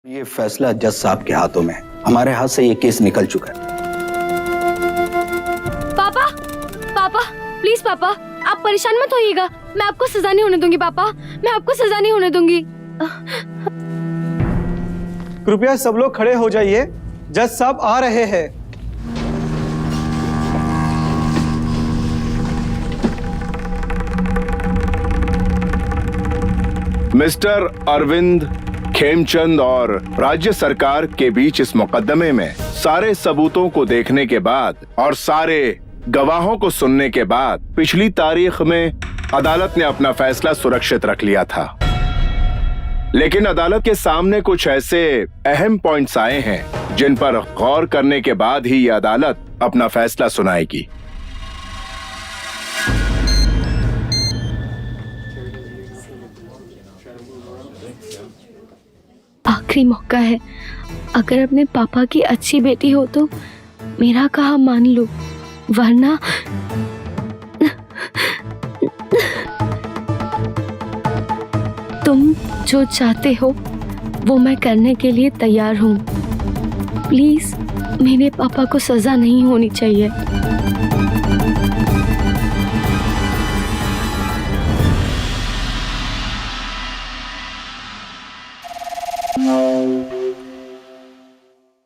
ये फैसला जज साहब के हाथों में है। हमारे हाथ से ये केस निकल चुका है। पापा, पापा, प्लीज पापा, आप परेशान मत होइएगा। मैं आपको सजा नहीं होने दूंगी पापा, मैं आपको सजा नहीं होने दूंगी। कृपया सब लोग खड़े हो जाइए, जज साहब आ रहे हैं। मिस्टर अरविंद खेमचंद और राज्य सरकार के बीच इस मुकदमे में सारे सबूतों को देखने के बाद और सारे गवाहों को सुनने के बाद पिछली तारीख में अदालत ने अपना फैसला सुरक्षित रख लिया था। लेकिन अदालत के सामने कुछ ऐसे अहम पॉइंट्स आए हैं जिन पर गौर करने के बाद ही यह अदालत अपना फैसला सुनाएगी। आखिरी मौका है, अगर अपने पापा की अच्छी बेटी हो तो मेरा कहा मान लो, वरना तुम जो चाहते हो वो मैं करने के लिए तैयार हूँ। प्लीज मेरे पापा को सजा नहीं होनी चाहिए।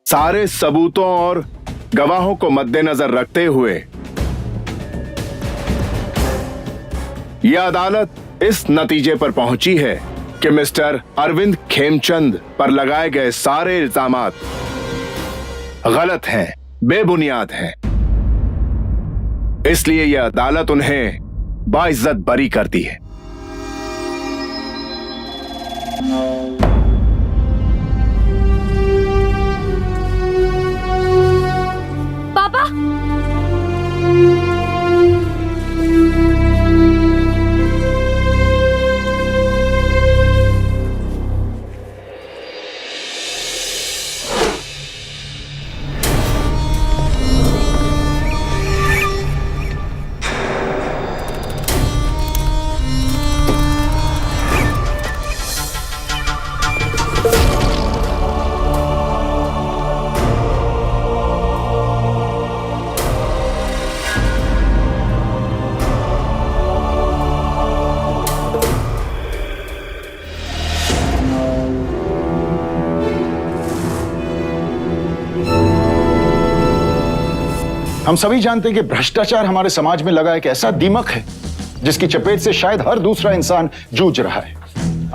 सारे सबूतों और गवाहों को मद्देनजर रखते हुए यह अदालत इस नतीजे पर पहुंची है कि मिस्टर अरविंद खेमचंद पर लगाए गए सारे इल्जामात गलत हैं, बेबुनियाद हैं। इसलिए यह अदालत उन्हें बाइज्जत बरी करती है। पापा, हम सभी जानते हैं कि भ्रष्टाचार हमारे समाज में लगा एक ऐसा दीमक है जिसकी चपेट से शायद हर दूसरा इंसान जूझ रहा है।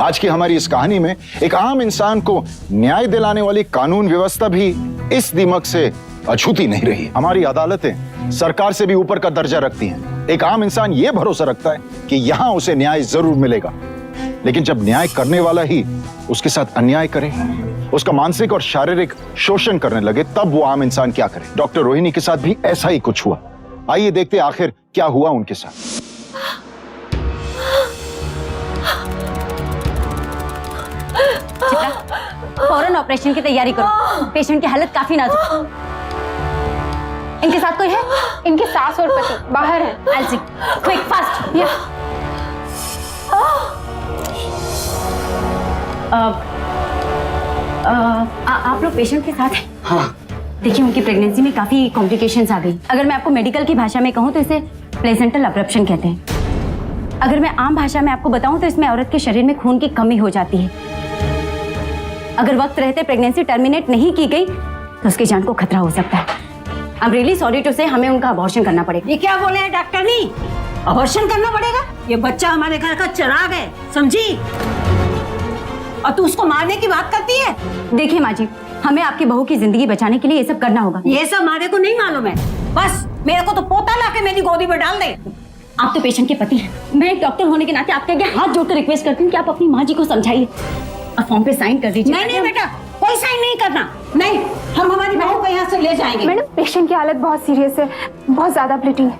आज की हमारी इस कहानी में एक आम इंसान को न्याय दिलाने वाली कानून व्यवस्था भी इस दीमक से अछूती नहीं रही। हमारी अदालतें सरकार से भी ऊपर का दर्जा रखती हैं। एक आम इंसान यह भरोसा रखता है कि यहां उसे न्याय जरूर मिलेगा, लेकिन जब न्याय करने वाला ही उसके साथ अन्याय करे, उसका मानसिक और शारीरिक शोषण करने लगे, तब वो आम इंसान क्या करे। डॉक्टर रोहिणी के साथ भी ऐसा ही कुछ हुआ। आइए देखते आखिर क्या हुआ उनके साथ। फौरन ऑपरेशन की तैयारी करो, पेशेंट की हालत काफी नाजुक। इनके साथ कोई है? इनके सास और पति बाहर हैं। I'll see. Quick, fast. आप लोग पेशेंट के साथ हैं? हाँ। देखिए, उनकी प्रेगनेंसी में काफी कॉम्प्लिकेशंस आ गई। अगर मैं आपको मेडिकल की भाषा में कहूँ तो इसे प्लेसेंटल अब्रप्शन कहते हैं। अगर मैं आम भाषा में आपको बताऊं तो इसमें औरत के शरीर में खून की कमी हो जाती है। अगर वक्त रहते प्रेगनेंसी टर्मिनेट नहीं की गई तो उसकी जान को खतरा हो सकता है। I am really sorry to say, हमें उनका अबॉर्शन करना पड़ेगा। ये क्या बोले हैं डॉक्टरनी? अबॉर्शन करना पड़ेगा? ये बच्चा हमारे घर का चिराग है, समझी? और तू उसको मारने की बात करती है? देखिए माँ जी, हमें आपकी बहू की जिंदगी बचाने के लिए ये सब करना होगा। ये सब हमारे को नहीं मालूम है। बस मेरे को तो पोता लाके मेरी गोदी में डाल दे। आप तो पेशेंट के पति हैं। मैं एक डॉक्टर होने के नाते आपके आगे हाथ जोड़कर रिक्वेस्ट करती हूँ कि आप अपनी माँ जी को समझाइए और फॉर्म पे साइन कर दीजिए। नहीं नहीं बेटा, कोई साइन नहीं करना। नहीं, हम हमारी बहू को यहाँ से ले जाएंगे। मैडम, पेशेंट की हालत बहुत सीरियस है, बहुत ज्यादा ब्लीडिंग है।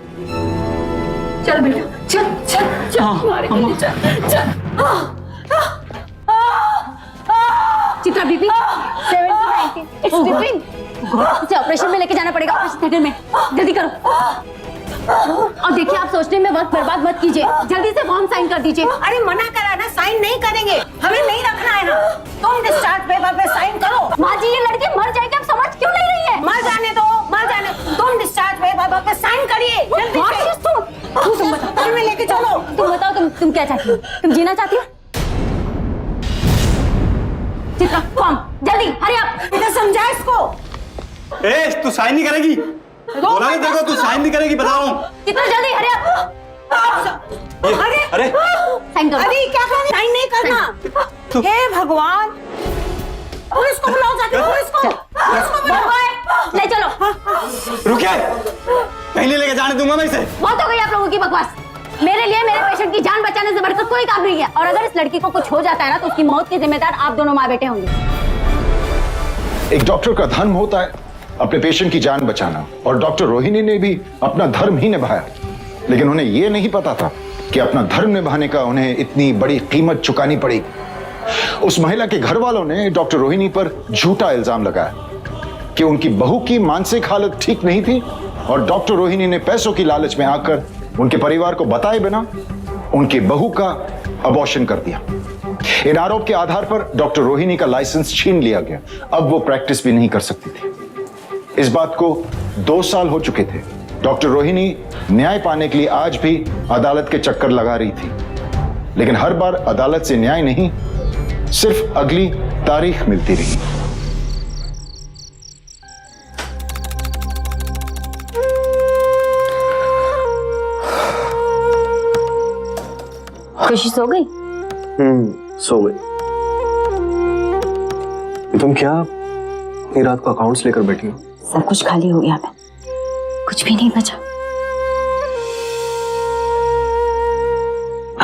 चल बेटा, चल चल चल, हमारे को ले चल। चित्रा बीबी 70-90 इट्स बिटवीन। इसे ऑपरेशन में लेके जाना पड़ेगा, ऑपरेशन थिएटर में। जल्दी करो। और देखिए, आप सोचने में वक्त बर्बाद मत कीजिए, जल्दी से फॉर्म साइन कर दीजिए। अरे मना करा ना, साइन नहीं करेंगे, हमें नहीं रखना है ना। तुम डिस्चार्ज पेपर पे साइन कर क्या चाहती हो? तुम जीना चाहती हो? चित्रा, कम जल्दी, हरी आप। इधर समझा इसको। ए, तू साइन नहीं करेगी? बोला नहीं देखो, तू साइन नहीं करेगी, बता रहा हूँ। चित्रा जल्दी, हरी आप। अरे अरे साइन करो। अरे क्या करना? साइन नहीं करना। हे भगवान, पुलिस को बुलाओ, जाके पुलिस को बुलाओ। ले चलो। रुकिए, कहीं नहीं लेके जाने दूंगा मैं इसे। बहुत हो गई आप लोगों की बकवास। मेरे लिए मेरे पेशेंट की जान बचाने से बढ़कर कोई काम नहीं है, और अगर इस लड़की को कुछ हो जाता है ना, तो उसकी मौत के जिम्मेदार आप दोनों माँ बेटे होंगे। एक डॉक्टर का धर्म होता है अपने पेशेंट की जान बचाना, और डॉक्टर रोहिणी ने भी अपना धर्म ही निभाया, लेकिन उन्हें यह नहीं पता था कि अपना धर्म निभाने का उन्हें इतनी बड़ी कीमत चुकानी पड़ेगी। उस महिला के घर वालों ने डॉक्टर रोहिणी पर झूठा इल्जाम लगाया कि उनकी बहू की मानसिक हालत ठीक नहीं थी, और डॉक्टर रोहिणी ने पैसों की लालच में आकर उनके परिवार को बताए बिना उनकी बहू का अबॉर्शन कर दिया। इन आरोप के आधार पर डॉक्टर रोहिणी का लाइसेंस छीन लिया गया। अब वो प्रैक्टिस भी नहीं कर सकती थी। इस बात को 2 साल हो चुके थे। डॉक्टर रोहिणी न्याय पाने के लिए आज भी अदालत के चक्कर लगा रही थी, लेकिन हर बार अदालत से न्याय नहीं, सिर्फ अगली तारीख मिलती रही। खुशी सो गई? सो गई। तुम क्या इतनी रात को अकाउंट्स लेकर बैठी हो? सब कुछ खाली हो गया है, कुछ भी नहीं बचा।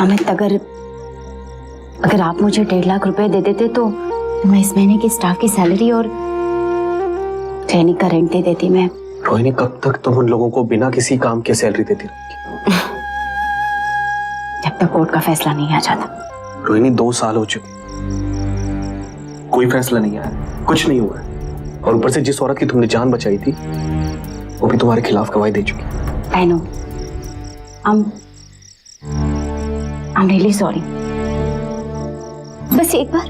अमित, अगर आप मुझे 1.5 लाख रुपए दे देते तो मैं इस महीने की स्टाफ की सैलरी और क्लिनिक का रेंट दे देती। मैं रोहिणी, कब तक तुम उन लोगों को बिना किसी काम के सैलरी देती रहोगी? जब तक कोर्ट का फैसला नहीं आ जाता। रोहिणी, 2 साल हो चुके, कोई फैसला नहीं आया, कुछ नहीं हुआ, और ऊपर से जिस औरत की तुमने जान बचाई थी वो भी तुम्हारे खिलाफ गवाही दे चुकी। I know. I'm really sorry. बस एक बार,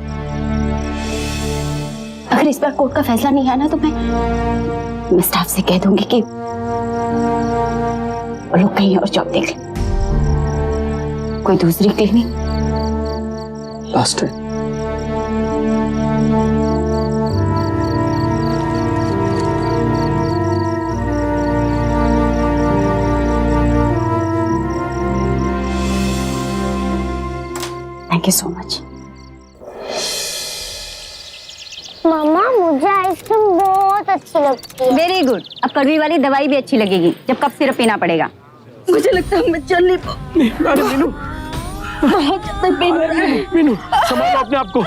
अगर इस बार कोर्ट का फैसला नहीं आया ना, तो मैं स्टाफ से कह दूंगी कि वो लोग कहीं और जॉब देख लें, कोई दूसरी clinic. Last time thank you so much. मम्मा, मुझे आइसक्रीम बहुत अच्छी लगती है। Very good. अब कड़वी वाली दवाई भी अच्छी लगेगी जब कफ सिरप पीना पड़ेगा। मुझे लगता है मैं चल नहीं पाऊंगी। मीनू, संभालो अपने आप को।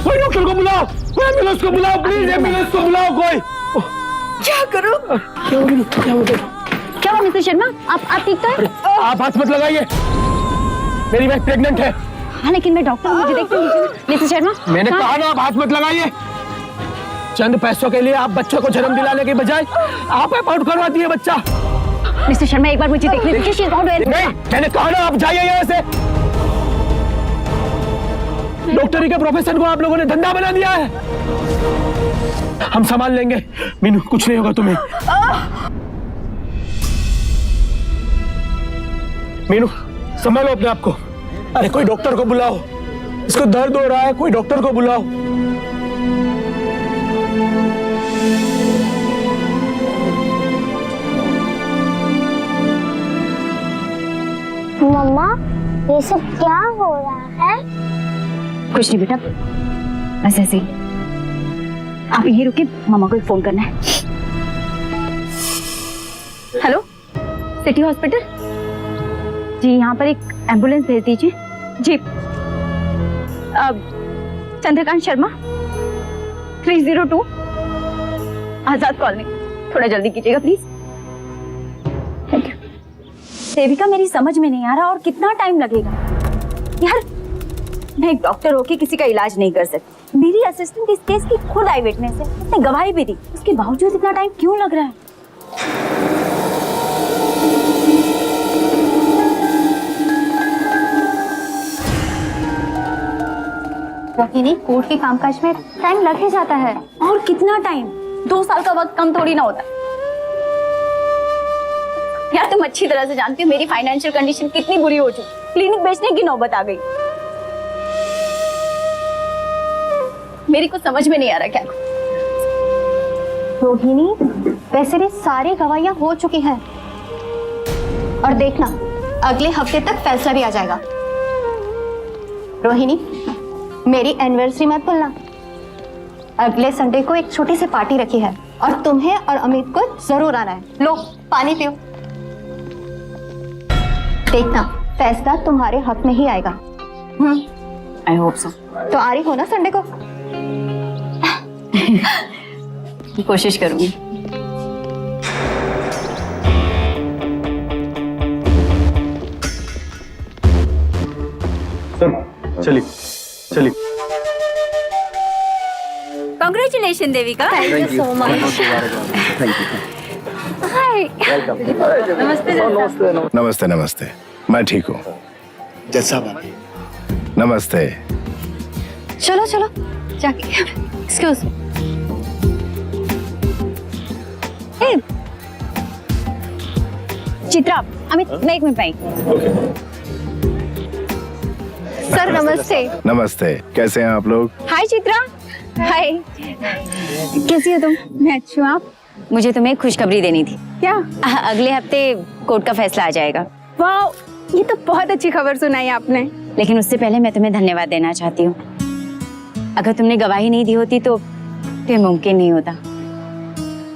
कोई डॉक्टर को बुलाओ, कोई एम्बुलेंस को बुलाओ, प्लीज एम्बुलेंस को बुलाओ कोई। क्या करूं? क्या हुआ मिस्टर शर्मा? आप ठीक तो हैं? आप हाथ मत लगाइए, मेरी वाइफ प्रेग्नेंट है। हाँ, लेकिन मैं डॉक्टर हूँ, मुझे देखते हैं मिस्टर शर्मा। मैंने कहा ना, आप हाथ मत लगाइए। चंद पैसों के लिए आप बच्चों को जन्म दिलाने के बजाय आप अबॉर्ट करवा दिए बच्चा। मिस्टर शर्मा, एक बार मुझे देख लीजिए। नहीं, मैंने कहा ना, आप जाइए यहाँ से। डॉक्टरी के प्रोफेशन को आप लोगों ने धंधा बना दिया है। हम संभाल लेंगे मीनू, कुछ नहीं होगा तुम्हें। मीनू, संभालो अपने आप को। अरे कोई डॉक्टर को बुलाओ, इसको दर्द हो रहा है, कोई डॉक्टर को बुलाओ। मम्मा, ये सब क्या हो रहा है? कुछ नहीं बेटा, बस ऐसे ही। आप यहीं रुकिए, मामा को एक फोन करना है। हेलो, सिटी हॉस्पिटल जी, यहाँ पर एक एम्बुलेंस भेज दीजिए जी। चंद्रकांत शर्मा, 302 आजाद कॉलोनी। थोड़ा जल्दी कीजिएगा प्लीज। Thank you. सेविका, मेरी समझ में नहीं आ रहा और कितना टाइम लगेगा यार। मैं एक डॉक्टर होके किसी का इलाज नहीं कर सकती। मेरी असिस्टेंट इस केस की खुद आई विटनेस है, उसने गवाही भी दी। उसके बावजूद इतना टाइम क्यों लग रहा है? रोहिणी, कोर्ट के कामकाज में टाइम लग ही जाता है। और कितना टाइम? 2 साल का वक्त कम थोड़ी ना होता। यार तुम अच्छी तरह से जानती हो मेरी फाइनेंशियल कंडीशन कितनी बुरी हो चुकी, क्लिनिक बेचने की नौबत आ गई। मेरी कुछ समझ में नहीं आ रहा क्या। रोहिणी, वैसे भी सारी गवाहियां हो चुकी हैं और देखना अगले हफ्ते तक फैसला भी आ जाएगा। रोहिणी, मेरी एनिवर्सरी मत भूलना। अगले संडे को एक छोटी सी पार्टी रखी है और तुम्हें और अमित को जरूर आना है। लो पानी पियो। देखना फैसला तुम्हारे हक में ही आएगा। I hope so. तो आ रही हो ना संडे को? कोशिश करूंगी। चलिए चलिए। Congratulation Devika. Thank you so much. Hi. नमस्ते। नमस्ते नमस्ते, मैं ठीक हूँ। जैसा नमस्ते। चलो चलो जाके। Excuse me. चित्रा, अमित मैं एक मिनट आई। सर नमस्ते। नमस्ते, कैसे हैं आप लोग? हाय चित्रा। हाय, कैसी हो तुम? मैं अच्छी हूँ, आप? मुझे तुम्हें खुशखबरी देनी थी। क्या? अगले हफ्ते कोर्ट का फैसला आ जाएगा। वाह, ये तो बहुत अच्छी खबर सुनाई आपने। लेकिन उससे पहले मैं तुम्हें धन्यवाद देना चाहती हूँ। अगर तुमने गवाही नहीं दी होती तो फिर मुमकिन नहीं होता।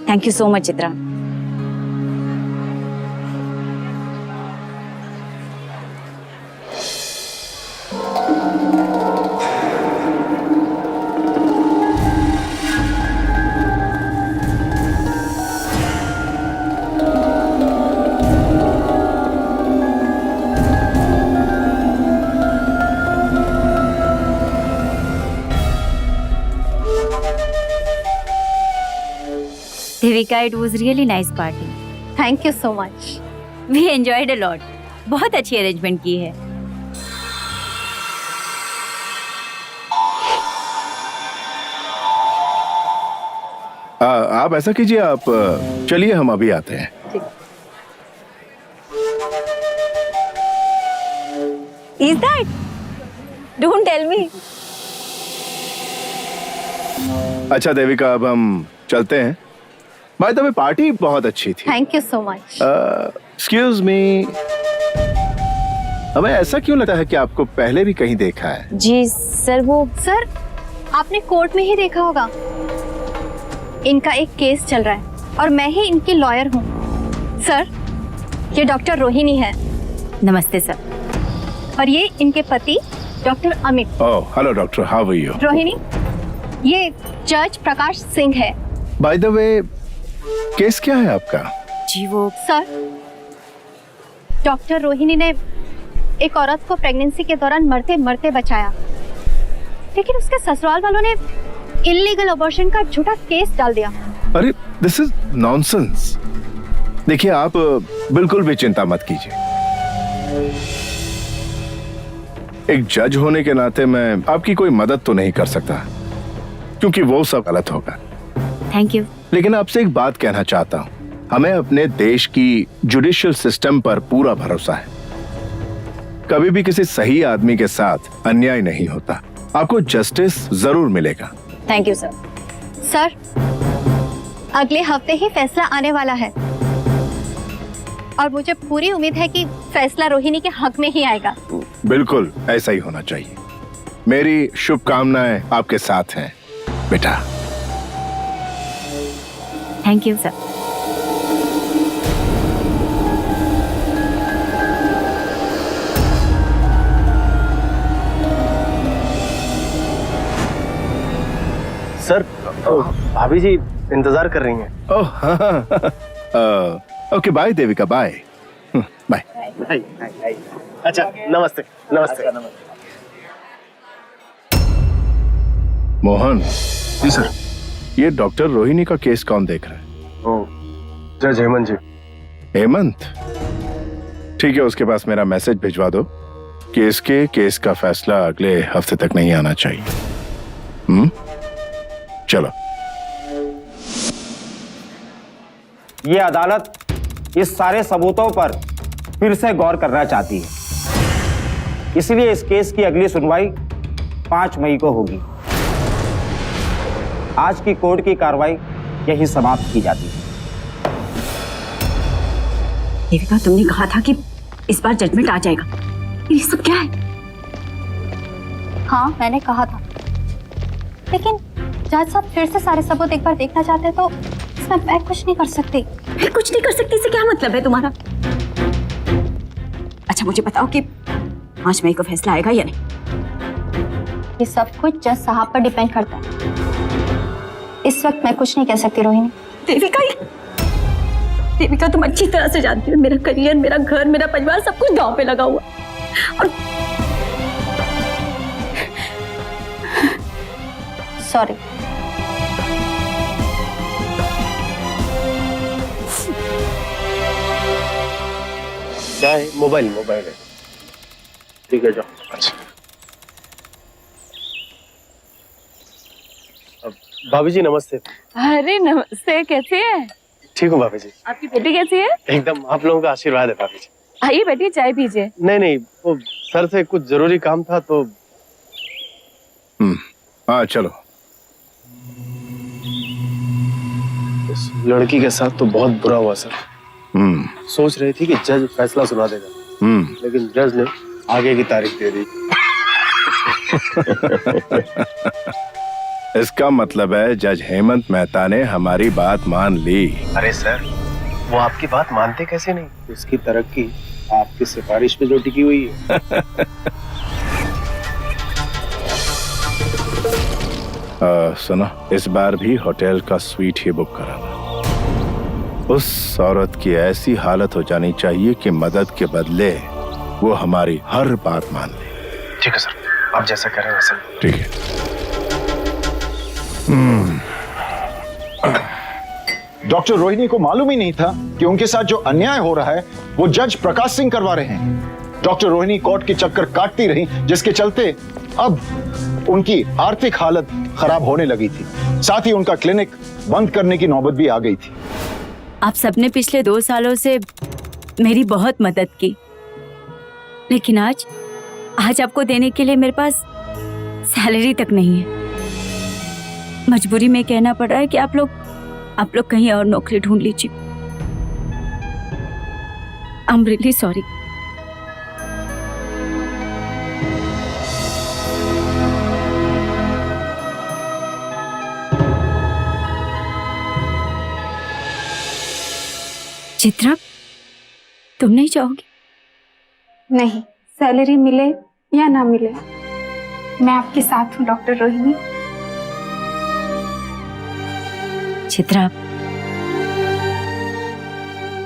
Thank you so much Chitra. Devika, it was really nice party. Thank you so much. We enjoyed a lot. बहुत अच्छी अरेंजमेंट की है। आप ऐसा कीजिए, आप चलिए, हम अभी आते हैं। Is that? Don't tell me. अच्छा देविका, अब हम चलते हैं। बाय द वे, पार्टी बहुत अच्छी थी। Thank you so much. Excuse me, हमें ऐसा क्यों लगता है कि आपको पहले भी कहीं देखा है? जी सर, वो सर आपने कोर्ट में ही देखा होगा। इनका एक केस चल रहा है और मैं ही इनकी लॉयर हूँ। सर, ये डॉक्टर रोहिणी है नमस्ते सर। और ये इनके पति doctor Amit. Oh, hello doctor, how are you? Rohini, ये जज प्रकाश सिंह है। बाय द वे, केस क्या है आपका? जी वो सर, डॉक्टर रोहिणी ने एक औरत को प्रेगनेंसी के दौरान मरते मरते बचाया, लेकिन उसके ससुराल वालों ने इल्लीगल अबॉर्शन का झूठा केस डाल दिया। अरे दिस इज नॉनसेंस। देखिए, आप बिल्कुल भी चिंता मत कीजिए। एक जज होने के नाते मैं आपकी कोई मदद तो नहीं कर सकता, क्योंकि वो सब गलत होगा। Thank you. लेकिन आपसे एक बात कहना चाहता हूँ, हमें अपने देश की जुडिशियल सिस्टम पर पूरा भरोसा है। कभी भी किसी सही आदमी के साथ अन्याय नहीं होता। आपको जस्टिस जरूर मिलेगा। Thank you sir. सर, अगले हफ्ते ही फैसला आने वाला है और मुझे पूरी उम्मीद है कि फैसला रोहिणी के हक में ही आएगा। बिल्कुल ऐसा ही होना चाहिए। मेरी शुभकामनाएं आपके साथ हैं बेटा। Thank you sir. सर, भाभी जी इंतजार कर रही हैं। ओह हाँ, okay, bye Devika, bye bye. अच्छा, नमस्ते नमस्ते। मोहन। जी सर। ये डॉक्टर रोहिणी का केस कौन देख रहा है? ओ, जज हेमंत जी। हेमंत? ठीक है, उसके पास मेरा मैसेज भिजवा दो कि इसके केस का फैसला अगले हफ्ते तक नहीं आना चाहिए। चलो। ये अदालत इस सारे सबूतों पर फिर से गौर करना चाहती है। इसलिए इस केस की अगली सुनवाई 5 मई को होगी। आज की कोर्ट की कार्रवाई यही समाप्त की जाती है। देविका, तुमने कहा था कि इस बार जजमेंट आ जाएगा। ये सब क्या है? हाँ, मैंने कहा था, लेकिन जज साहब फिर से सारे सबूत एक बार देखना चाहते तो इसमें मैं कुछ नहीं कर सकती। मैं कुछ नहीं कर सकती से क्या मतलब है तुम्हारा? अच्छा, मुझे बताओ कि 5 मई को फैसला आएगा या नहीं? ये सब कुछ जज साहब पर डिपेंड करता है। इस वक्त मैं कुछ नहीं कह सकती रोहिणी। देविका, तुम अच्छी तरह से जानती हो मेरा करियर, मेरा घर, मेरा परिवार सब कुछ दांव पे लगा हुआ। और सॉरी। क्या है? मोबाइल है। ठीक है, जाओ। अच्छा, भाभी जी नमस्ते। अरे नमस्ते, कैसे हैं? ठीक हूँ भाभी जी। आपकी बेटी कैसी है? एकदम, आप लोगों का आशीर्वाद है भाभी जी। आइए बैठिए, चाय पीजिए। नहीं, वो सर से कुछ जरूरी काम था तो। हाँ चलो। इस लड़की के साथ तो बहुत बुरा हुआ सर। सोच रही थी कि जज फैसला सुना देगा, लेकिन जज ने आगे की तारीख दे दी। इसका मतलब है जज हेमंत मेहता ने हमारी बात मान ली। अरे सर, वो आपकी बात मानते कैसे नहीं? उसकी तरक्की आपकी सिफारिश पे जो टिकी हुई है। सुनो, इस बार भी होटल का स्वीट ही बुक कराना। उस औरत की ऐसी हालत हो जानी चाहिए कि मदद के बदले वो हमारी हर बात मान ले। ठीक है सर, आप जैसा करें वैसा। ठीक है। डॉक्टर रोहिणी को मालूम ही नहीं था कि उनके साथ जो अन्याय हो रहा है वो जज प्रकाश सिंह करवा रहे हैं। डॉक्टर रोहिणी कोर्ट के चक्कर काटती रही, जिसके चलते अब उनकी आर्थिक हालत खराब होने लगी थी। साथ ही उनका क्लिनिक बंद करने की नौबत भी आ गई थी। आप सबने पिछले 2 सालों से मेरी बहुत मदद की, लेकिन आज आपको देने के लिए मेरे पास सैलरी तक नहीं है। मजबूरी में कहना पड़ रहा है कि आप लोग कहीं और नौकरी ढूंढ लीजिए। आई एम रियली सॉरी। चित्रा, तुम नहीं चाहोगी? नहीं, सैलरी मिले या ना मिले, मैं आपके साथ हूँ डॉक्टर रोहिणी। चित्रा,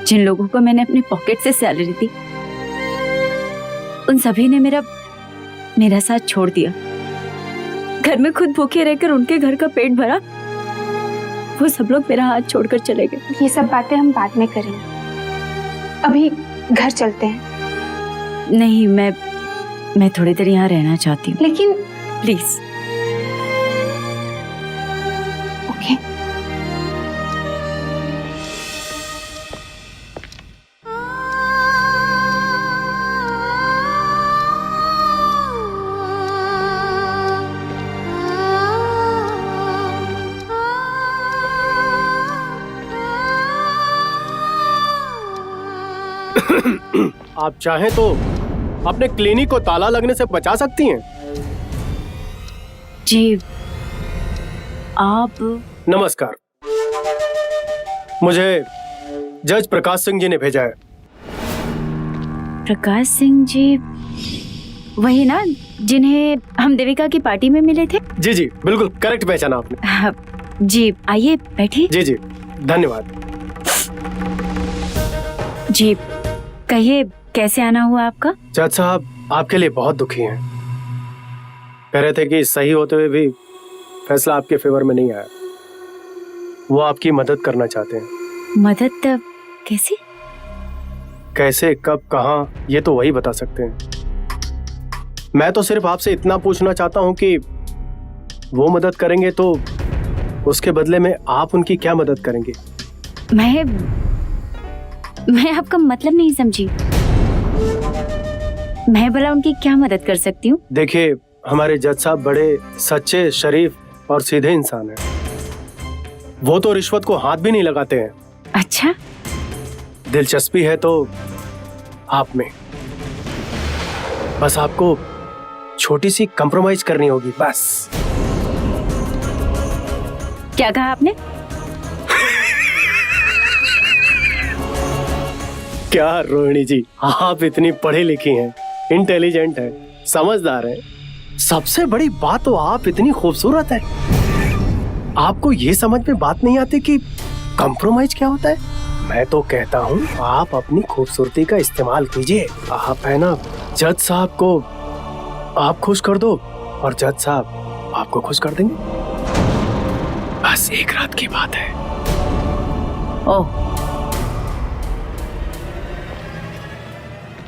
जिन लोगों को मैंने अपने पॉकेट से सैलरी दी, उन सभी ने मेरा साथ छोड़ दिया। घर में खुद भूखे रहकर उनके घर का पेट भरा, वो सब लोग मेरा हाथ छोड़कर चले गए। ये सब बातें हम बाद में करेंगे, अभी घर चलते हैं। नहीं, मैं थोड़ी देर यहाँ रहना चाहती हूँ। लेकिन प्लीज। ओके। आप चाहें तो अपने क्लिनिक को ताला लगने से बचा सकती हैं। जी, आप। नमस्कार, मुझे जज प्रकाश सिंह जी ने भेजा है। प्रकाश सिंह जी वही ना जिन्हें हम देविका की पार्टी में मिले थे? जी जी, बिल्कुल करेक्ट पहचाना आपने। जी, आइए बैठिए। जी जी, धन्यवाद। जी, कहिए कैसे आना हुआ आपका? जज साहब आपके लिए बहुत दुखी हैं। कह रहे थे कि सही होते हुए भी फैसला आपके फेवर में नहीं आया। वो आपकी मदद करना चाहते हैं। मदद कैसे? कैसे, कब, कहाँ, ये तो वही बता सकते हैं। मैं तो सिर्फ आपसे इतना पूछना चाहता हूँ कि वो मदद करेंगे तो उसके बदले में आप उनकी क्या मदद करेंगे? मैं आपका मतलब नहीं समझी। मैं भला उनकी क्या मदद कर सकती हूँ? देखिए, हमारे जज साहब बड़े सच्चे, शरीफ और सीधे इंसान हैं। वो तो रिश्वत को हाथ भी नहीं लगाते हैं। अच्छा, दिलचस्पी है तो आप में। बस आपको छोटी सी कंप्रोमाइज करनी होगी, बस। क्या कहा आपने? क्या रोहिणी जी, आप इतनी पढ़ी लिखी हैं, इंटेलिजेंट हैं, समझदार हैं। सबसे बड़ी बात तो आप इतनी खूबसूरत हैं। आपको ये समझ में बात नहीं आती कि कंप्रोमाइज क्या होता है? मैं तो कहता हूँ आप अपनी खूबसूरती का इस्तेमाल कीजिए। आप है ना, जज साहब को आप खुश कर दो और जज साहब आपको खुश कर देंगे। बस एक रात की बात है। ओह,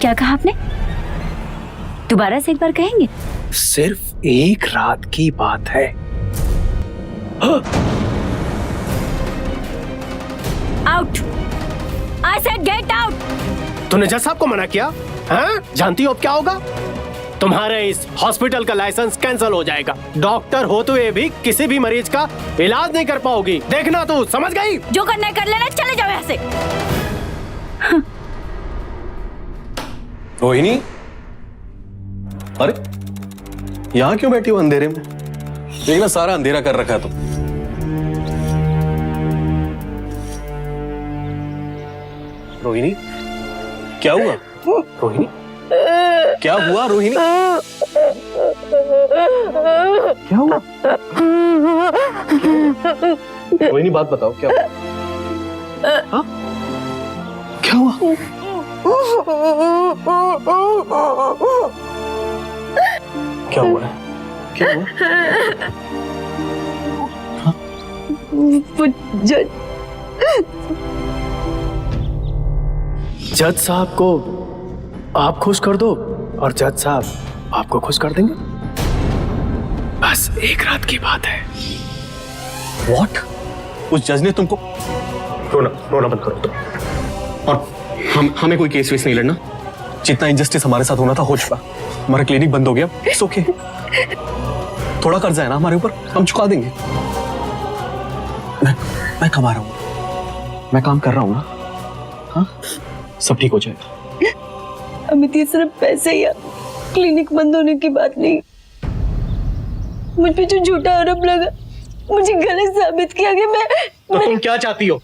क्या कहा आपने? दोबारा से एक बार कहेंगे? सिर्फ एक रात की बात है। Out! I said get out! तूने जज साहब को मना किया? हाँ? जानती हो अब क्या होगा? तुम्हारे इस हॉस्पिटल का लाइसेंस कैंसिल हो जाएगा। डॉक्टर होते हुए भी किसी भी मरीज का इलाज नहीं कर पाओगी। देखना, तू समझ गई? जो करना है कर लेना, चले जाओ यहाँ से। रोहिणी, अरे यहाँ क्यों बैठी हो अंधेरे में? देखना, सारा अंधेरा कर रखा है तुम। रोहिणी, क्या हुआ? रोहिणी, क्या हुआ? रोहिणी, क्या हुआ? रोहिणी, बात बताओ, क्या हुआ? हाँ? क्या हुआ? क्या हुआ? क्या हुआ? हाँ? जज साहब को आप खुश कर दो और जज साहब आपको खुश कर देंगे। बस एक रात की बात है। What? उस जज ने तुमको? रोना बंद करो तुम। और हमें कोई केस वेस नहीं लड़ना। जितना इनजस्टिस हमारे साथ होना था हो चुका। हमारा क्लिनिक बंद हो गया। It's okay. थोड़ा कर्जा है ना हमारे ऊपर, हम चुका देंगे। मैं कमा रहा हूँ, मैं काम कर रहा हूँ ना। हाँ, सब ठीक हो जाएगा। अमित, ये सिर्फ पैसे या क्लिनिक बंद होने की बात नहीं। मुझ पे जो झूठा आरोप लगा, मुझे गलत साबित किया गया। तो तुम क्या चाहती हो?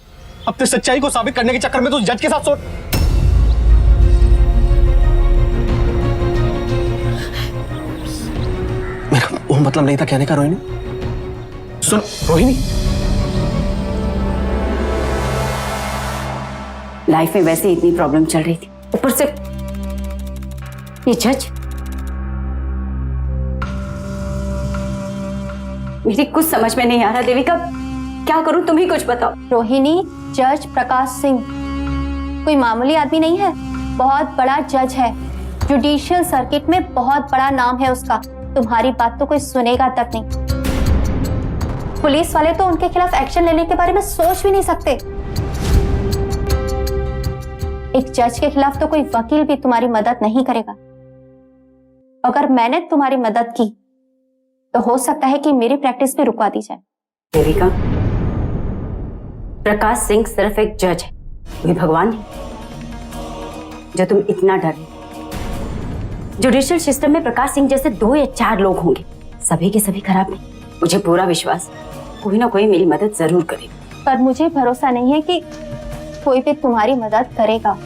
अपने सच्चाई को साबित करने के चक्कर में तो जज के साथ सोच। मेरा वो मतलब नहीं था कहने का। रोहिणी सुन, रोहिणी, लाइफ में वैसे इतनी प्रॉब्लम चल रही थी, ऊपर से ये जज। मेरी कुछ समझ में नहीं आ रहा देविका, क्या करूं? तुम ही कुछ बताओ। रोहिणी, जज प्रकाश सिंह कोई मामूली आदमी नहीं है, बहुत बड़ा जज है। जुडिशियल सर्किट में बहुत बड़ा नाम है उसका। तुम्हारी बात तो कोई सुनेगा तक नहीं। पुलिस वाले तो उनके खिलाफ एक्शन लेने के बारे में सोच भी नहीं सकते। एक जज के खिलाफ तो कोई वकील भी तुम्हारी मदद नहीं करेगा। अगर मैंने तुम्हारी मदद की तो हो सकता है कि मेरी प्रैक्टिस भी रुकवा दी जाए। देविका, प्रकाश सिंह सिर्फ एक जज है, कोई भगवान नहीं जो तुम इतना डर। जुडिशियल सिस्टम में प्रकाश सिंह जैसे 2 या 4 लोग होंगे, सभी के सभी खराब नहीं। मुझे पूरा विश्वास, कोई ना कोई मेरी मदद जरूर करेगा। पर मुझे भरोसा नहीं है कि कोई भी तुम्हारी मदद करेगा।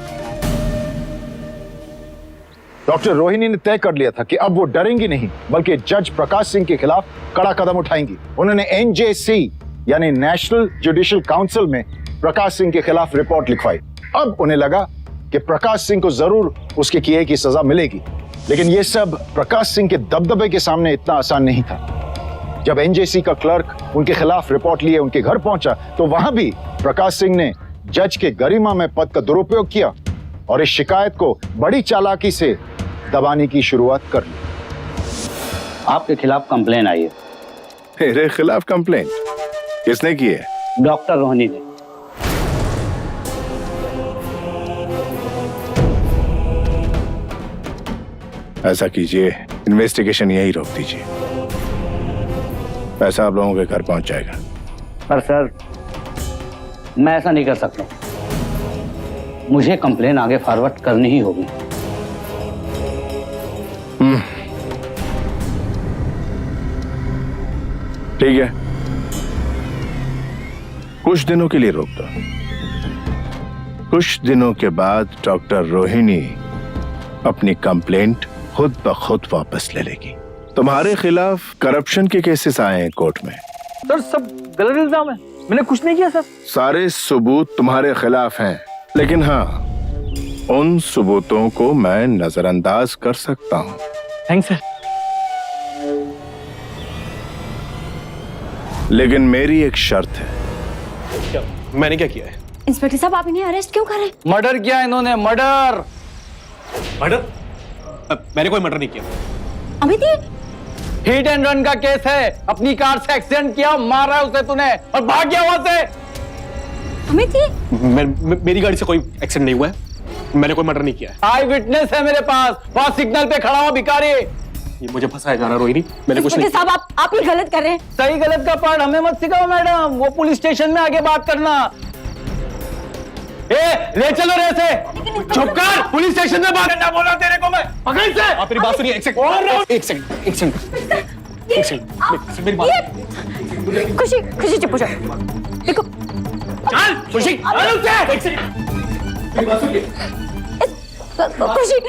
डॉक्टर रोहिणी ने तय कर लिया था कि अब वो डरेंगी नहीं, बल्कि जज प्रकाश सिंह के खिलाफ कड़ा कदम उठाएंगी। उन्होंने एनजेसी यानी नेशनल जुडिशियल काउंसिल में प्रकाश सिंह के खिलाफ रिपोर्ट लिखवाई। अब उन्हें लगा कि प्रकाश सिंह को जरूर उसके किए की सजा मिलेगी, लेकिन ये सब प्रकाश सिंह के दबदबे के सामने इतना आसान नहीं था। जब एनजेसी का क्लर्क उनके खिलाफ रिपोर्ट लिए उनके घर पहुंचा तो वहां भी प्रकाश सिंह ने जज के गरिमामय पद का दुरुपयोग किया और इस शिकायत को बड़ी चालाकी से दबाने की शुरुआत कर ली। आपके खिलाफ कंप्लेन आई है। मेरे खिलाफ कंप्लेंट? किसने की है? डॉक्टर रोहिणी ने। ऐसा कीजिए, इन्वेस्टिगेशन यही रोक दीजिए। पैसा आप लोगों के घर पहुंच जाएगा। पर सर, मैं ऐसा नहीं कर सकता। मुझे कंप्लेन आगे फॉरवर्ड करनी ही होगी। ठीक है, कुछ दिनों के लिए रोक दो। कुछ दिनों के बाद डॉक्टर रोहिणी अपनी कंप्लेंट खुद ब खुद वापस ले लेगी। तुम्हारे खिलाफ करप्शन के केसेस आए हैं कोर्ट में। सर सब गलत इल्जाम है, मैंने कुछ नहीं किया सर। सारे सबूत तुम्हारे खिलाफ हैं, लेकिन हाँ, उन सबूतों को मैं नजरअंदाज कर सकता हूँ। Thanks sir. लेकिन मेरी एक शर्त है। क्या? मैंने क्या किया है? इंस्पेक्टर साहब, आप इन्हें अरेस्ट क्यों कर रहे हैं? मर्डर किया इन्होंने, मर्डर। मर्डर? मैंने कोई मर्डर नहीं किया। अमित, ये हिट एंड रन का केस है। अपनी कार से एक्सीडेंट किया, मारा है उसे तूने और भाग गया वहां से। अमित, ये मेरी गाड़ी से कोई एक्सीडेंट नहीं हुआ है। मैंने कोई मर्डर नहीं किया है। आई विटनेस है मेरे पास, वहां सिग्नल पे खड़ा हुआ भिखारी। ये मुझे फंसाया जा रहा रोहिणी, मैंने कुछ नहीं इंस्पेक्टर साहब, आप ही गलत कर रहे हैं। सही गलत का पार्ट हमें मत सिखाओ मैडम, वो पुलिस स्टेशन में आगे बात करना। ले चलो रे से। चुप कर, पुलिस स्टेशन में बात करना बोला तेरे को मैं। पकड़ से। आप मेरी बात सुनिए। एक सेकंड मेरी बात। खुशी, खुशी चुप हो जाओ। देखो, चल खुशी, मेरी बात सुनिए। खुशी,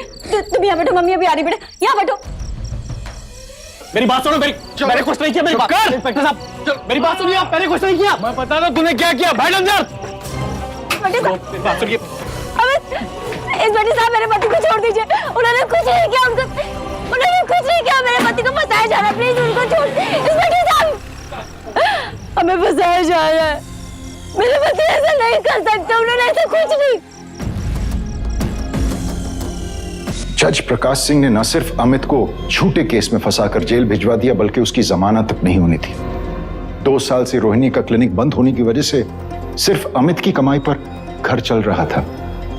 तुम यहाँ बैठो, मम्मी अभी आ रही, बेटा यहाँ बैठो। मेरी बात सुनो। मैंने कुछ नहीं किया। मेरी बात इंस्पेक्टर साहब, मेरी बात सुनिए। मैंने कुछ नहीं किया। मैं बता रहा हूं तूने क्या किया। बैठ अंदर। मेरी बात सुनिए। इंस्पेक्टर साहब, मेरे पति को छोड़ दीजिए। उन्होंने कुछ नहीं किया, उन्होंने कुछ नहीं किया। मेरे पति को फंसाया जा रहा है, प्लीज उनको छोड़। इंस्पेक्टर साहब, हमें फंसाया जा रहा है। मेरे पति ऐसा नहीं कर सकते, उन्होंने ऐसा कुछ नहीं। जज प्रकाश सिंह ने न सिर्फ अमित को झूठे केस में फंसाकर जेल भिजवा दिया, बल्कि उसकी जमानत तक नहीं होनी थी। 2 साल से रोहिणी का क्लिनिक बंद होने की वजह से सिर्फ अमित की कमाई पर घर चल रहा था,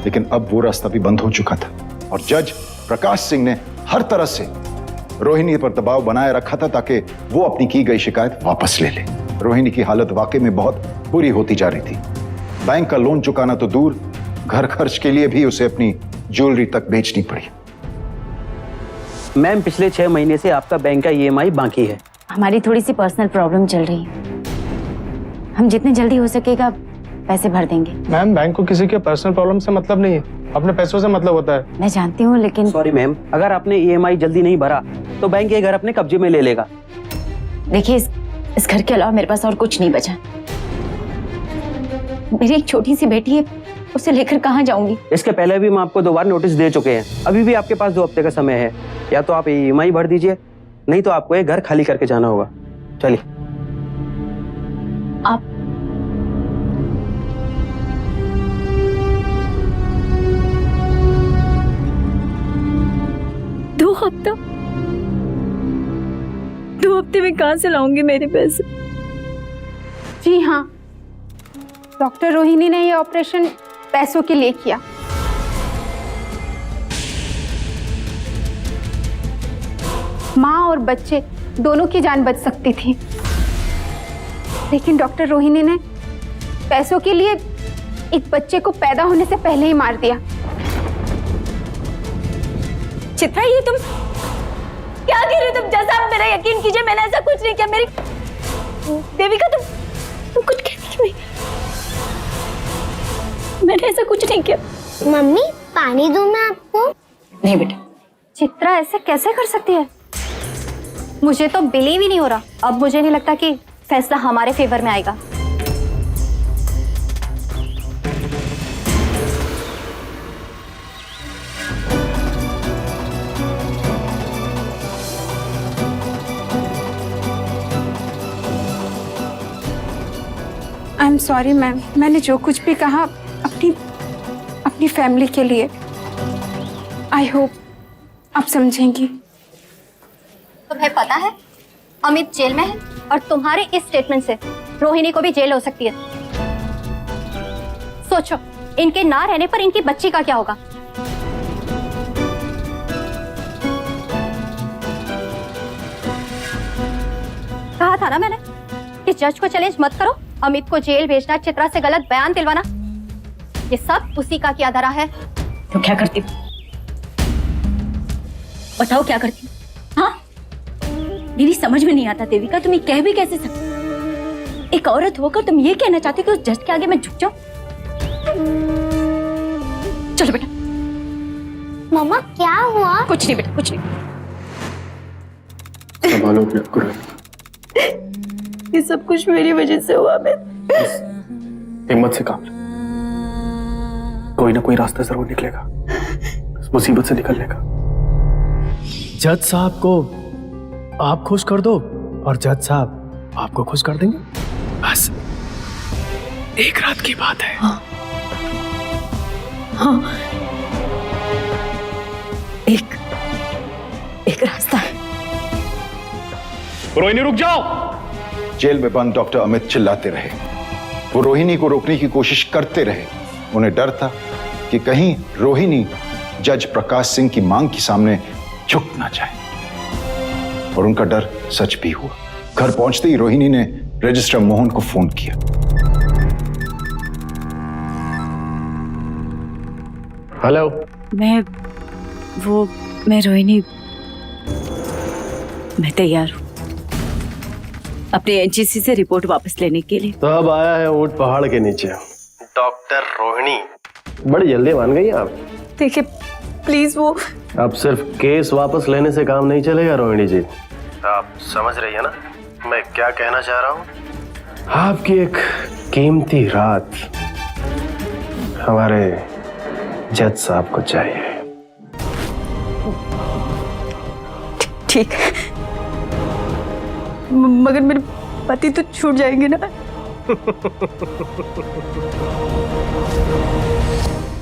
लेकिन अब वो रास्ता भी बंद हो चुका था और जज प्रकाश सिंह ने हर तरह से रोहिणी पर दबाव बनाए रखा था ताकि वो अपनी की गई शिकायत वापस ले ले। रोहिणी की हालत वाकई में बहुत बुरी होती जा रही थी। बैंक का लोन चुकाना तो दूर, घर खर्च के लिए भी उसे अपनी ज्वेलरी तक बेचनी पड़ी। मैम, पिछले 6 महीने से आपका बैंक का EMI बाकी है। हमारी थोड़ी सी पर्सनल प्रॉब्लम चल रही है, हम जितने जल्दी हो सकेगा पैसे भर देंगे। मैम, बैंक को किसी के पर्सनल प्रॉब्लम से मतलब नहीं है, अपने पैसों से मतलब होता है। मैं जानती हूँ, लेकिन सॉरी मैम, अगर आपने EMI जल्दी नहीं भरा तो बैंक ये घर अपने कब्जे में ले लेगा। देखिए, इस घर के अलावा मेरे पास और कुछ नहीं बचा। मेरी एक छोटी सी बेटी है, उसे लेकर कहाँ जाऊंगी? इसके पहले भी हम आपको 2 बार नोटिस दे चुके हैं। अभी भी आपके पास 2 हफ्ते का समय है। या तो आप EMI भर दीजिए, नहीं तो आपको ये घर खाली करके जाना होगा। चलिए। आप 2 हफ्ता? 2 हफ्ते में कहाँ से लाऊंगी मेरे पैसे? जी हाँ, डॉक्टर रोहिणी ने यह ऑपरेशन पैसों के लिए किया। माँ और बच्चे दोनों की जान बच सकती थी, लेकिन डॉक्टर रोहिणी ने पैसों के लिए एक बच्चे को पैदा होने से पहले ही मार दिया। चित्रा, ये तुम क्या कह रही हो? तुम जैसा, आप मेरा यकीन कीजिए, मैंने ऐसा कुछ नहीं किया। मेरी देविका, तुम कुछ कहती क्यों नहीं? मैंने ऐसा कुछ नहीं किया। मम्मी, पानी दूं मैं आपको? नहीं बेटा। चित्रा ऐसे कैसे कर सकती है? मुझे तो बिलीव ही नहीं हो रहा। अब मुझे नहीं लगता कि फैसला हमारे फेवर में आएगा। आई एम सॉरी मैम, मैंने जो कुछ भी कहा अपनी फैमिली के लिए। आई होप आप समझेंगी। तुम्हें पता है अमित जेल में है और तुम्हारे इस स्टेटमेंट से रोहिणी को भी जेल हो सकती है। सोचो, इनके ना रहने पर इनकी बच्ची का क्या होगा? कहा था ना मैंने कि जज को चैलेंज मत करो। अमित को जेल भेजना, चित्रा से गलत बयान दिलवाना, ये सब उसी का किया धरा है। तो क्या करती हूँ? बताओ क्या करती हूँ? हाँ, मेरी समझ में नहीं आता देविका, तुम ये कह भी कैसे सकते? एक औरत होकर तुम ये कहना चाहती हो कि उस जज के आगे मैं झुक जाऊं? चलो बेटा। मम्मा क्या हुआ? कुछ नहीं बेटा, कुछ नहीं। संभालो अपने आप को। ये सब कुछ मेरी वजह से हुआ। मैं हिम्मत से काम ले, कोई ना कोई रास्ता जरूर निकलेगा इस मुसीबत से निकलने का। जज साहब को आप खुश कर दो और जज साहब आपको खुश कर देंगे। बस एक रात की बात है। हाँ, एक रास्ता है। रोहिणी रुक जाओ। जेल में बंद डॉक्टर अमित चिल्लाते रहे। वो रोहिणी को रोकने की कोशिश करते रहे। उन्हें डर था कि कहीं रोहिणी जज प्रकाश सिंह की मांग के सामने झुक ना जाए, और उनका डर सच भी हुआ। घर पहुंचते ही रोहिणी ने रजिस्ट्रार मोहन को फोन किया। हेलो। मैं रोहिणी, मैं तैयार हूँ अपने एनजीसी से रिपोर्ट वापस लेने के लिए। तो अब आया है ऊंट पहाड़ के नीचे। डॉक्टर रोहिणी, बड़ी जल्दी मान गई आप। देखिए प्लीज, वो अब सिर्फ केस वापस लेने से काम नहीं चलेगा रोहिणी जी। आप समझ रही है ना मैं क्या कहना चाह रहा हूँ? आपकी एक कीमती रात हमारे जज साहब को चाहिए। ठीक, मगर मेरे पति तो छूट जाएंगे ना।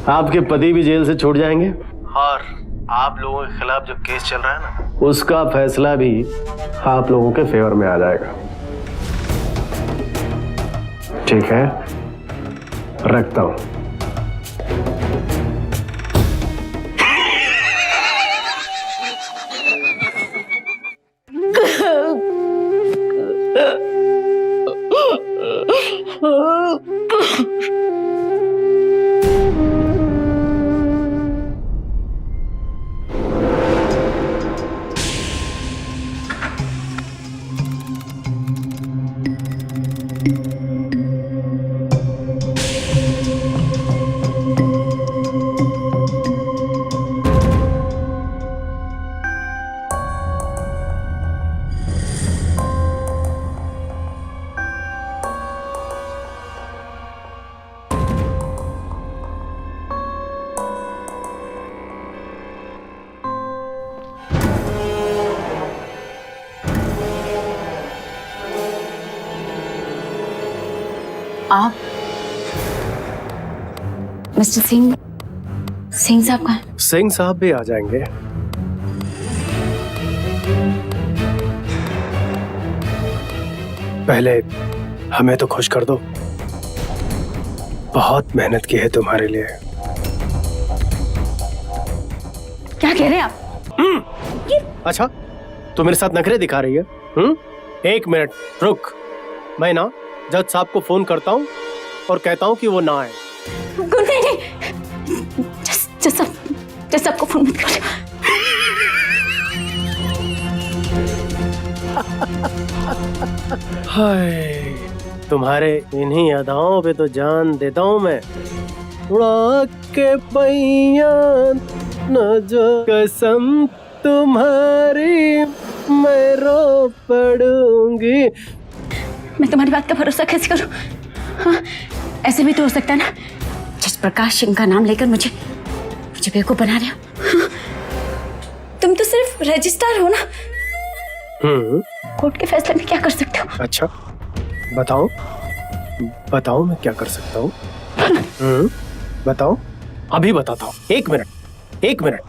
आपके पति भी जेल से छूट जाएंगे और आप लोगों के खिलाफ जो केस चल रहा है ना, उसका फैसला भी आप लोगों के फेवर में आ जाएगा। ठीक है, रखता हूं। आप मिस्टर सिंह साहब कहाँ हैं? सिंह साहब भी आ जाएंगे। पहले हमें तो खुश कर दो। बहुत मेहनत की है तुम्हारे लिए। क्या कह रहे हैं आप? अच्छा, तू मेरे साथ नखरे दिखा रही है? एक मिनट रुक, मैं ना जज साहब को फोन करता हूँ और कहता हूँ कि वो ना आए। नहीं, जज साहब को फोन मत कर। हाय, तुम्हारे इन्हीं अदाओं पे तो जान देता हूँ मैं। उड़ा के पैया न जो कसम तुम्हारी मैं रो पड़ूंगी। मैं तुम्हारी बात का भरोसा कैसे करूं? हाँ, ऐसे भी तो हो सकता है ना, जज प्रकाश सिंह का नाम लेकर मुझे बेवकूफ बना रहे हो। हाँ, तुम तो सिर्फ रजिस्ट्रार हो ना, कोर्ट के फैसले में क्या कर सकते हो? अच्छा, बताओ मैं क्या कर सकता हूँ? बताओ, अभी बताता हूँ। एक मिनट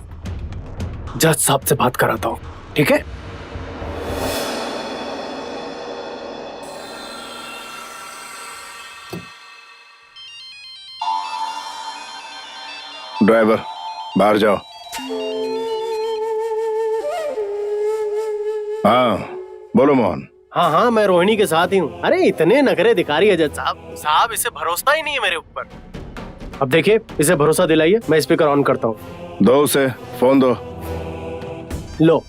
जज साहब से बात कराता हूँ, ठीक है? ड्राइवर बाहर जाओ। हाँ बोलो मोहन। हाँ हाँ, मैं रोहिणी के साथ ही हूँ। अरे इतने नखरे दिखा रही है जज साहब। साहब इसे भरोसा ही नहीं है मेरे ऊपर। अब देखिए, इसे भरोसा दिलाइए। मैं स्पीकर ऑन करता हूँ। दो उसे फोन दो। लो,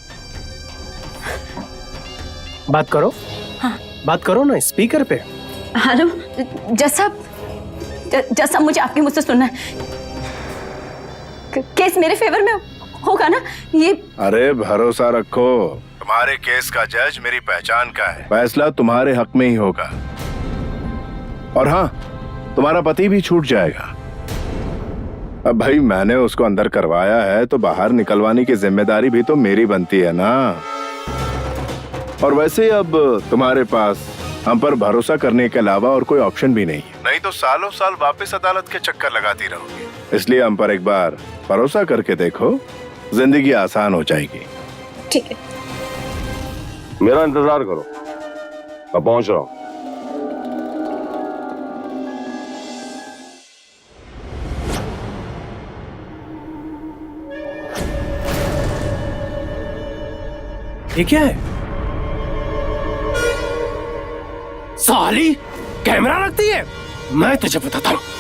बात करो। हाँ। बात करो ना स्पीकर पे। हेलो जज साहब, जज साहब मुझे आपके मुझसे सुनना है। केस मेरे फेवर में होगा ना? ये अरे भरोसा रखो, तुम्हारे केस का जज मेरी पहचान का है, फैसला तुम्हारे हक में ही होगा। और हाँ, तुम्हारा पति भी छूट जाएगा। अब भाई मैंने उसको अंदर करवाया है तो बाहर निकलवाने की जिम्मेदारी भी तो मेरी बनती है ना। और वैसे अब तुम्हारे पास हम पर भरोसा करने के अलावा और कोई ऑप्शन भी नहीं है, नहीं तो सालों साल वापस अदालत के चक्कर लगाती रहोगी। इसलिए हम पर एक बार भरोसा करके देखो, जिंदगी आसान हो जाएगी। ठीक है। मेरा इंतजार करो, मैं पहुंच रहा हूं। ये क्या है? साली कैमरा रखती है। मैं तुझे बताता हूं।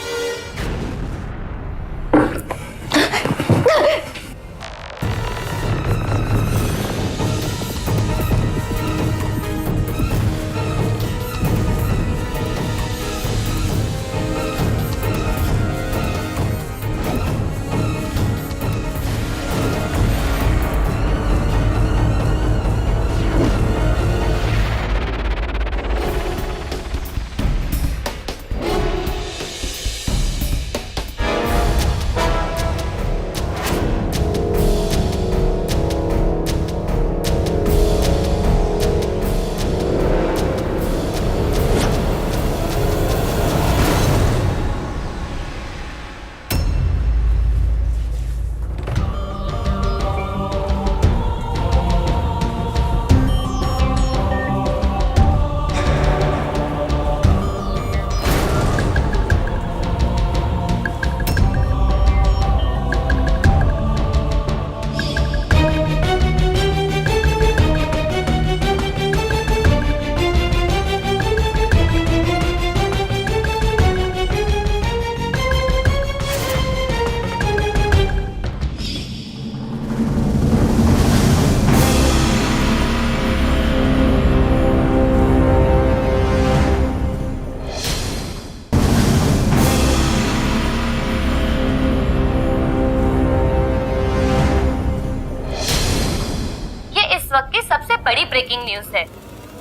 वक्त की सबसे बड़ी ब्रेकिंग न्यूज है।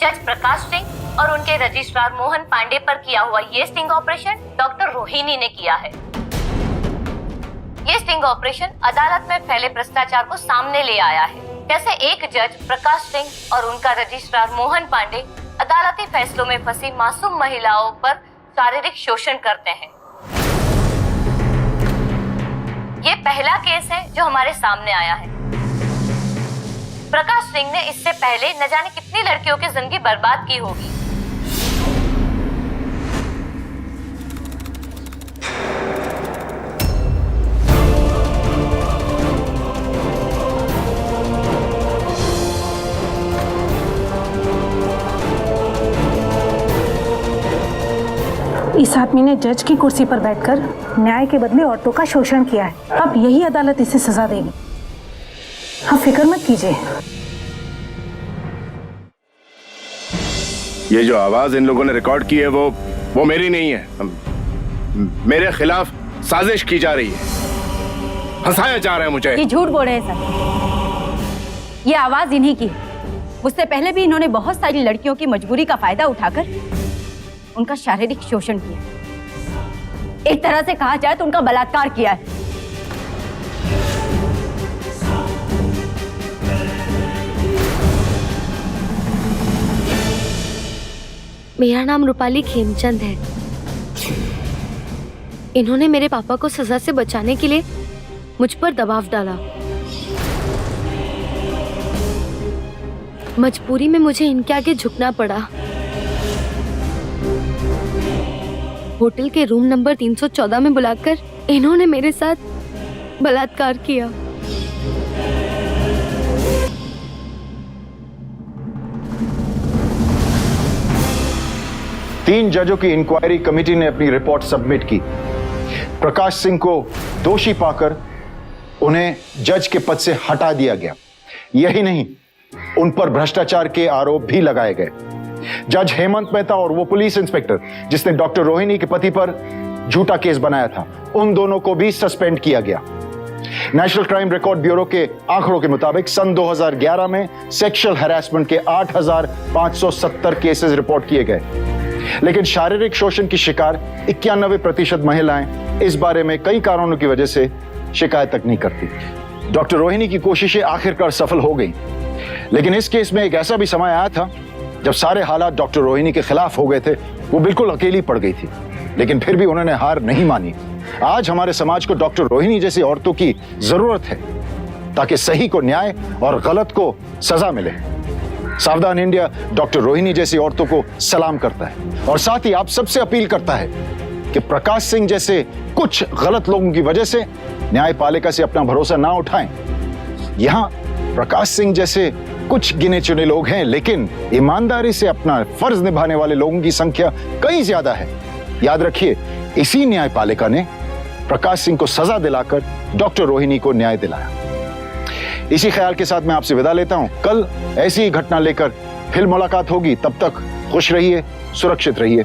जज प्रकाश सिंह और उनके रजिस्ट्रार मोहन पांडे पर किया हुआ ये स्टिंग ऑपरेशन डॉक्टर रोहिणी ने किया है। ये स्टिंग ऑपरेशन अदालत में फैले भ्रष्टाचार को सामने ले आया है। कैसे एक जज प्रकाश सिंह और उनका रजिस्ट्रार मोहन पांडे अदालती फैसलों में फंसी मासूम महिलाओं पर शारीरिक शोषण करते हैं। ये पहला केस है जो हमारे सामने आया है। प्रकाश सिंह ने इससे पहले न जाने कितनी लड़कियों की जिंदगी बर्बाद की होगी। इस आदमी ने जज की कुर्सी पर बैठकर न्याय के बदले औरतों का शोषण किया है। अब यही अदालत इसे सजा देगी। हाँ, फिक्र मत कीजिए। ये जो आवाज इन लोगों ने रिकॉर्ड की है वो मेरी नहीं है। मेरे खिलाफ साजिश की जा रही है, फंसाया जा रहा है मुझे। ये झूठ बोल रहे हैं सर। ये आवाज इन्हीं की। उससे पहले भी इन्होंने बहुत सारी लड़कियों की मजबूरी का फायदा उठाकर उनका शारीरिक शोषण किया। एक तरह से कहा जाए तो उनका बलात्कार किया है। मेरा नाम रूपाली खेमचंद है। इन्होंने मेरे पापा को सजा से बचाने के लिए मुझ पर दबाव डाला। मजबूरी में मुझे इनके आगे झुकना पड़ा। होटल के रूम नंबर 314 में बुलाकर इन्होंने मेरे साथ बलात्कार किया। 3 जजों की इंक्वायरी कमेटी ने अपनी रिपोर्ट सबमिट की। प्रकाश सिंह को दोषी पाकर उन्हें जज के पद से हटा दिया गया। यही नहीं, उन पर भ्रष्टाचार के आरोप भी लगाए गए। जज हेमंत मेहता और वो पुलिस इंस्पेक्टर जिसने डॉक्टर रोहिणी के पति पर झूठा केस बनाया था, उन दोनों को भी सस्पेंड किया गया। नेशनल क्राइम रिकॉर्ड ब्यूरो के आंकड़ों के मुताबिक सन 2011 में सेक्सुअल हैरेसमेंट के 8,570 केसेस रिपोर्ट किए गए, लेकिन शारीरिक शोषण की शिकार 91% महिलाएं इस बारे में कई कारणों की वजह से शिकायत तक नहीं करती। डॉक्टर रोहिणी की कोशिशें आखिरकार सफल हो गई, लेकिन इस केस में एक ऐसा भी समय आया था जब सारे हालात डॉक्टर रोहिणी के खिलाफ हो गए थे। वो बिल्कुल अकेली पड़ गई थी, लेकिन फिर भी उन्होंने हार नहीं मानी। आज हमारे समाज को डॉक्टर रोहिणी जैसी औरतों की जरूरत है ताकि सही को न्याय और गलत को सजा मिले। सावधान इंडिया डॉक्टर रोहिणी जैसी औरतों को सलाम करता है और साथ ही आप सबसे अपील करता है कि प्रकाश सिंह जैसे कुछ गलत लोगों की वजह से न्यायपालिका से अपना भरोसा ना उठाएं। यहां प्रकाश सिंह जैसे कुछ गिने चुने लोग हैं, लेकिन ईमानदारी से अपना फर्ज निभाने वाले लोगों की संख्या कई ज्यादा है। याद रखिए, इसी न्यायपालिका ने प्रकाश सिंह को सजा दिलाकर डॉक्टर रोहिणी को न्याय दिलाया। इसी ख्याल के साथ मैं आपसे विदा लेता हूं। कल ऐसी ही घटना लेकर फिर मुलाकात होगी। तब तक खुश रहिए, सुरक्षित रहिए।